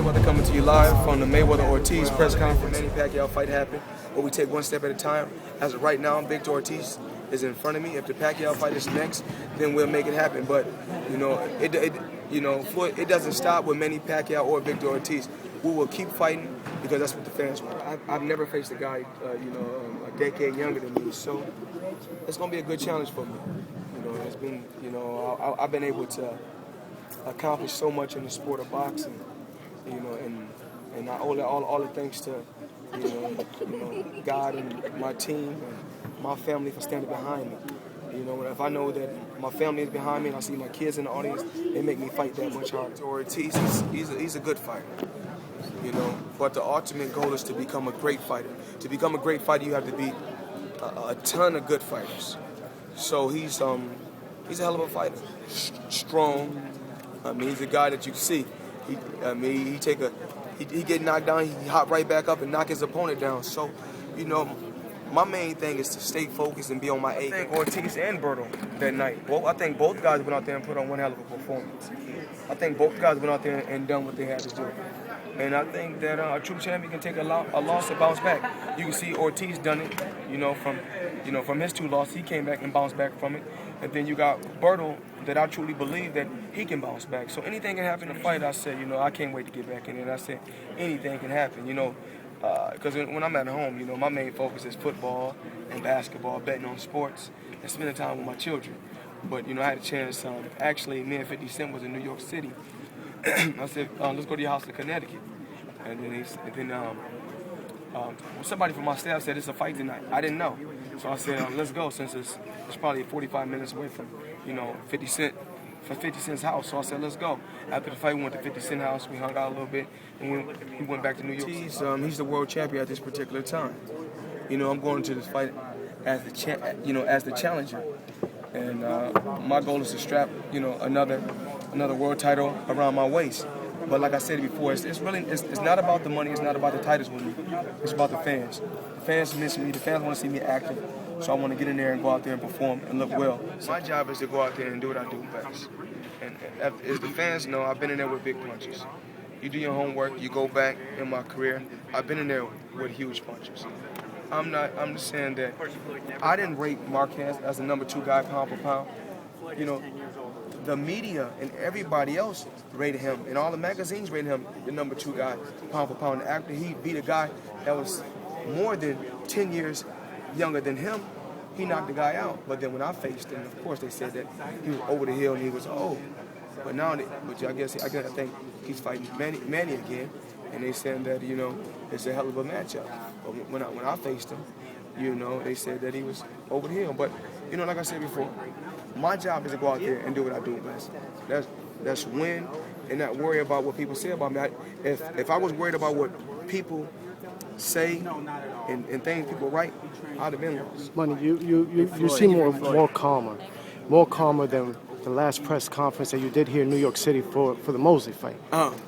Mayweather coming to you live from the Mayweather Ortiz press conference. Manny Pacquiao fight happened, but we take one step at a time. As of right now, Victor Ortiz is in front of me. If the Pacquiao fight is next, then we'll make it happen. But Floyd, it doesn't stop with Manny Pacquiao or Victor Ortiz. We will keep fighting because that's what the fans want. I've never faced a guy, a decade younger than me, so it's gonna be a good challenge for me. It's been, I've been able to accomplish so much in the sport of boxing, and I owe all the thanks to, God and my team and my family for standing behind me. If I know that my family is behind me and I see my kids in the audience, they make me fight that much harder. Ortiz, he's a good fighter, but the ultimate goal is to become a great fighter. To become a great fighter, you have to beat a ton of good fighters. So he's a hell of a fighter, strong. He's a guy that you see. He get knocked down, he hop right back up and knock his opponent down. So, my main thing is to stay focused and be on my A. I think Ortiz and Berto that night. I think both guys went out there and put on one hell of a performance. I think both guys went out there and done what they had to do. And I think that a true champion can take a loss and bounce back. You can see Ortiz done it, from his 2 losses, he came back and bounced back from it. And then you got Berto that I truly believe that he can bounce back. So anything can happen in the fight. I said, I can't wait to get back in it. And I said, anything can happen, because when I'm at home, my main focus is football and basketball, betting on sports, and spending time with my children. But, I had a chance, actually, me and 50 Cent was in New York City. I said, let's go to your house in Connecticut. And then somebody from my staff said, it's a fight tonight. I didn't know. So I said, let's go, since it's probably 45 minutes away from, 50 Cent's house. So I said, let's go. After the fight, we went to 50 Cent house. We hung out a little bit, and we went back to New York. He's the world champion at this particular time. I'm going to this fight as the challenger. And my goal is to strap, another world title around my waist. But like I said before, it's not about the money, it's not about the titles with me. It's about the fans. The fans miss me, the fans want to see me active. So I want to get in there and go out there and perform and look well. My job is to go out there and do what I do best. And as the fans know, I've been in there with big punches. You do your homework, you go back in my career, I've been in there with huge punches. I'm just saying that I didn't rate Marquez as the number 2 guy pound for pound. The media and everybody else rated him, and all the magazines rated him the number 2 guy pound for pound. After he beat a guy that was more than 10 years younger than him, he knocked the guy out. But then when I faced him, of course they said that he was over the hill and he was old. But now, I think he's fighting Manny again, and they said that it's a hell of a matchup. But when I faced him, they said that he was over the hill. But like I said before, my job is to go out there and do what I do best. That's win and not worry about what people say about me. If I was worried about what people say and things people write, I'd have been lost. Manny, you seem more calmer than the last press conference that you did here in New York City for the Mosley fight.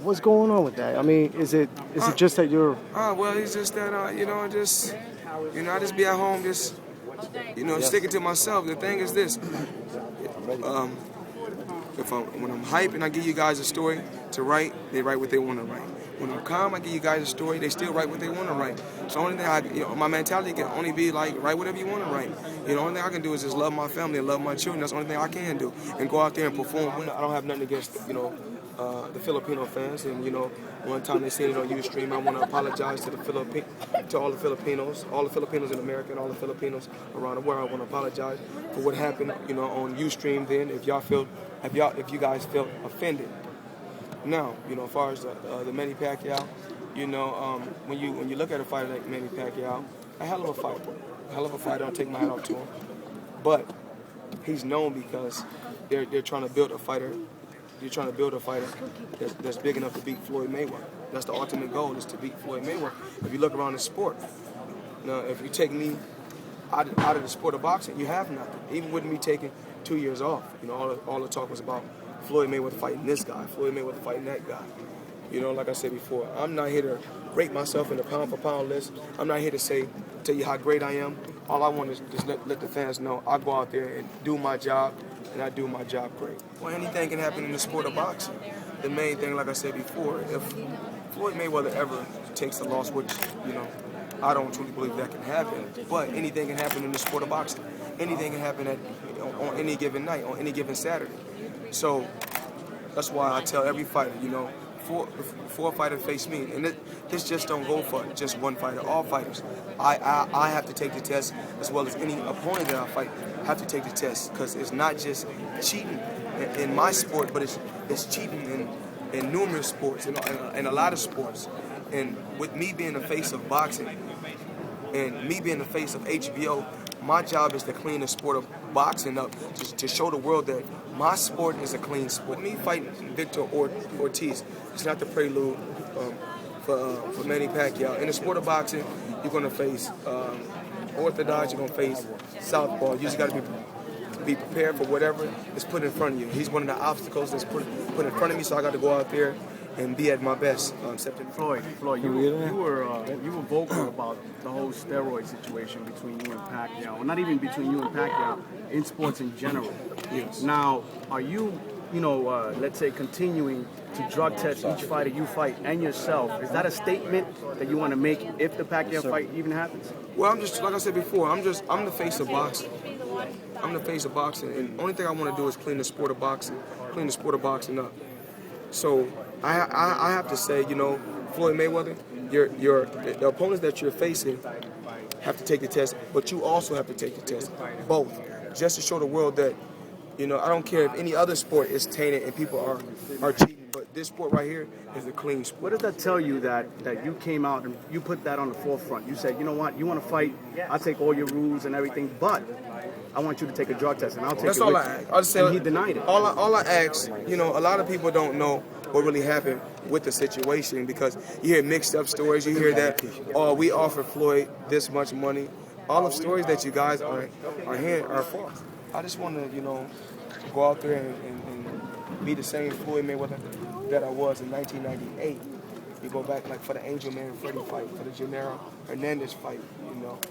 What's going on with that? I mean, is it just that you're? Well, it's just that I just be at home, just sticking to myself. The thing is this: when I'm hyped and I give you guys a story to write, they write what they want to write. When I'm calm, I give you guys a story, they still write what they want to write. So the only thing my mentality can only be like, write whatever you want to write. The only thing I can do is just love my family and love my children. That's the only thing I can do. And go out there and perform. I don't have nothing against, the Filipino fans. And, one time they said it on Ustream, I want to apologize to all the Filipinos in America and all the Filipinos around the world. I want to apologize for what happened, on Ustream then, if you guys felt offended. Now, as far as the Manny Pacquiao, when you look at a fighter like Manny Pacquiao, a hell of a fighter. A hell of a fighter, I don't take my hat off to him. But he's known because they're trying to build a fighter. You're trying to build a fighter that's big enough to beat Floyd Mayweather. That's the ultimate goal, is to beat Floyd Mayweather. If you look around the sport, if you take me out of the sport of boxing, you have nothing. Even with me taking 2 years off, all the talk was about Floyd Mayweather fighting this guy, Floyd Mayweather fighting that guy. Like I said before, I'm not here to rate myself in the pound-for-pound list. I'm not here to tell you how great I am. All I want is just let the fans know I go out there and do my job and I do my job great. Well, anything can happen in the sport of boxing. The main thing, like I said before, if Floyd Mayweather ever takes a loss, which, I don't truly believe that can happen, but anything can happen in the sport of boxing. Anything can happen on any given night, on any given Saturday. So that's why I tell every fighter, before a fighter face me, and this just don't go for just one fighter, all fighters. I have to take the test, as well as any opponent that I fight have to take the test, because it's not just cheating in my sport, but it's cheating in numerous sports, in a lot of sports. And with me being the face of boxing and me being the face of HBO, my job is to clean the sport of boxing up, to show the world that my sport is a clean sport. Me fighting Victor Ortiz, it's not the prelude for Manny Pacquiao. In the sport of boxing, you're going to face orthodox, you're going to face southpaw. You just got to be prepared for whatever is put in front of you. He's one of the obstacles that's put in front of me, so I got to go out there and be at my best. Floyd, you were vocal about the whole steroid situation between you and Pacquiao, or not even between you and Pacquiao, in sports in general. Yes. Now, are you, let's say, continuing to drug test each fighter you fight and yourself? Is that a statement that you want to make if the Pacquiao fight even happens? Well, I'm just, like I said before, I'm the face of boxing. I'm the face of boxing, and the only thing I want to do is clean the sport of boxing up. So I have to say, Floyd Mayweather, the opponents that you're facing have to take the test, but you also have to take the test, both, just to show the world that, I don't care if any other sport is tainted and people are cheating, but this sport right here is a clean sport. What does that tell you that you came out and you put that on the forefront? You said, you know what, you want to fight, I'll take all your rules and everything, but I want you to take a drug test and I'll take That's it all with I you. ask. And he denied it. All I ask, a lot of people don't know what really happened with the situation, because you hear mixed up stories. You hear that, we offered Floyd this much money. All the stories that you guys are hearing are false. I just want to, go out there and be the same Floyd Mayweather that I was in 1998. You go back like for the Angel Man Freddy fight, for the Gennaro Hernandez fight,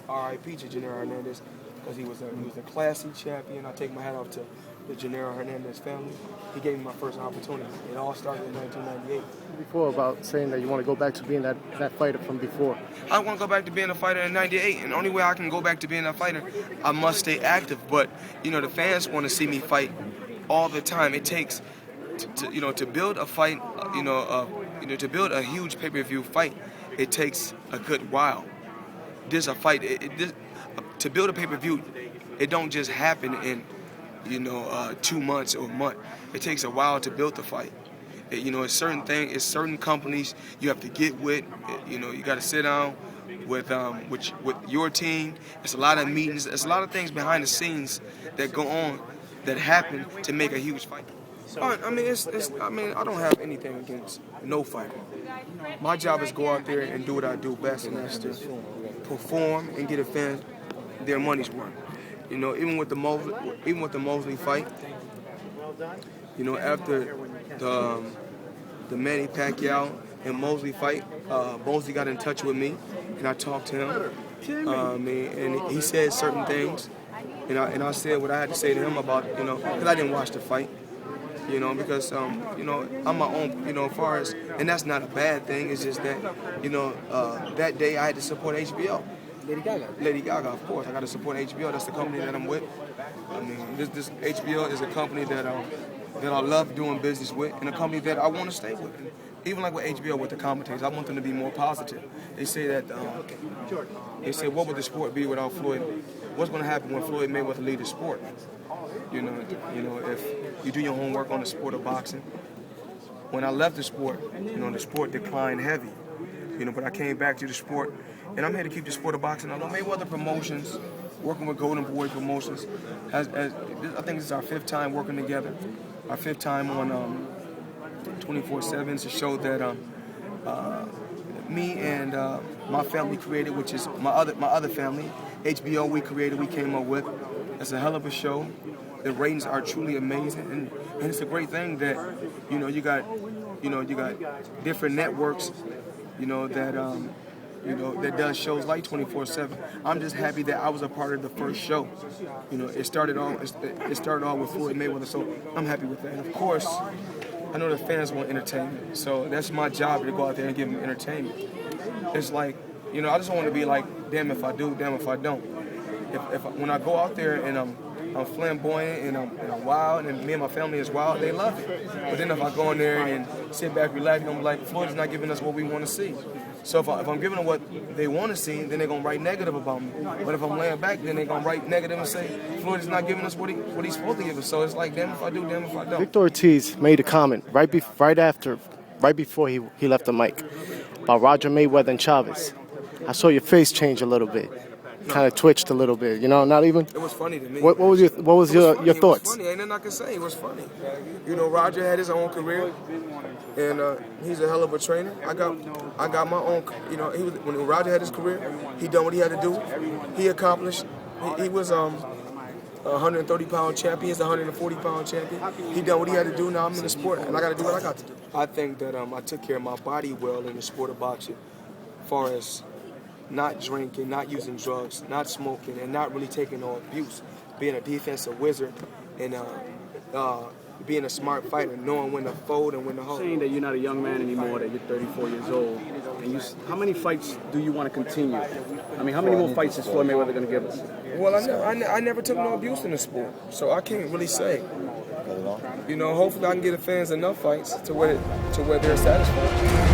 R.I.P. to Gennaro Hernandez, because he was a classy champion. I take my hat off to the Gennaro Hernandez family. He gave me my first opportunity. It all started in 1998. Before, about saying that you want to go back to being that fighter from before. I want to go back to being a fighter in 98, and the only way I can go back to being a fighter, I must stay active. But, the fans want to see me fight all the time. It takes, to build a fight, to build a huge pay-per-view fight, it takes a good while. There's a fight, to build a pay-per-view, it don't just happen in, 2 months or a month. It takes a while to build the fight. It's certain companies you have to get with. You got to sit down with your team. It's a lot of meetings. It's a lot of things behind the scenes that go on, that happen to make a huge fight. I don't have anything against no fighter. My job is to go out there and do what I do best, and that's to perform and get a fan their money's worth. Even with the Mosley fight, after the Manny Pacquiao and Mosley fight, Mosley got in touch with me, and I talked to him. And he said certain things, and I said what I had to say to him about, because I didn't watch the fight. Because, I'm my own, as far as, and that's not a bad thing. It's just that, that day I had to support HBO. Lady Gaga, of course. I got to support HBO. That's the company that I'm with. This HBO is a company that I love doing business with, and a company that I want to stay with. And even like with HBO, with the commentators, I want them to be more positive. They say that, what would the sport be without Floyd? What's going to happen when Floyd Mayweather lead the sport? If you do your homework on the sport of boxing. When I left the sport, the sport declined heavy. But I came back to the sport, and I'm here to keep the sport of boxing. I know Mayweather Promotions, working with Golden Boy Promotions, I think this is our 5th time working together. Our 5th time on 24/7 to show that me and my family created, which is my other family, HBO. We came up with. It's a hell of a show. The ratings are truly amazing, and it's a great thing that you got different networks, that you know, that does shows like 24/7. I'm just happy that I was a part of the first show. You know, it started all with Floyd Mayweather, so I'm happy with that. And of course, I know the fans want entertainment, so that's my job to go out there and give them entertainment. It's like, you know, I just want to be like, damn if I do, damn if I don't. When I go out there and I'm flamboyant and I'm wild, and me and my family is wild, they love it. But then if I go in there and sit back, relax, I'm like, Floyd is not giving us what we want to see. So if I'm giving them what they want to see, then they're going to write negative about me. But if I'm laying back, then they're going to write negative and say, Floyd is not giving us what he's supposed to give us. So it's like, damn if I do, damn if I don't. Victor Ortiz made a comment right before he left the mic about Roger Mayweather and Chavez. I saw your face change a little bit. Kind of twitched a little bit, you know, not even. It was funny to me. What was your thoughts? It was funny, ain't nothing I can say. It was funny. You know, Roger had his own career, and he's a hell of a trainer. I got my own. You know, when Roger had his career, he done what he had to do. He accomplished. He was 130-pound champion. He's a 140-pound champion. He done what he had to do. Now I'm in the sport, and I got to do what I got to do. I think that I took care of my body well in the sport of boxing, as far as not drinking, not using drugs, not smoking, and not really taking no abuse. Being a defensive wizard and being a smart fighter, knowing when to fold and when to hold. Saying that you're not a young man anymore, that you're 34 years old, and how many fights do you want to continue? I mean, how many more fights is Floyd Mayweather going to give us? Well, I never took no abuse in the sport, so I can't really say. You know, hopefully I can get the fans enough fights to where they're satisfied.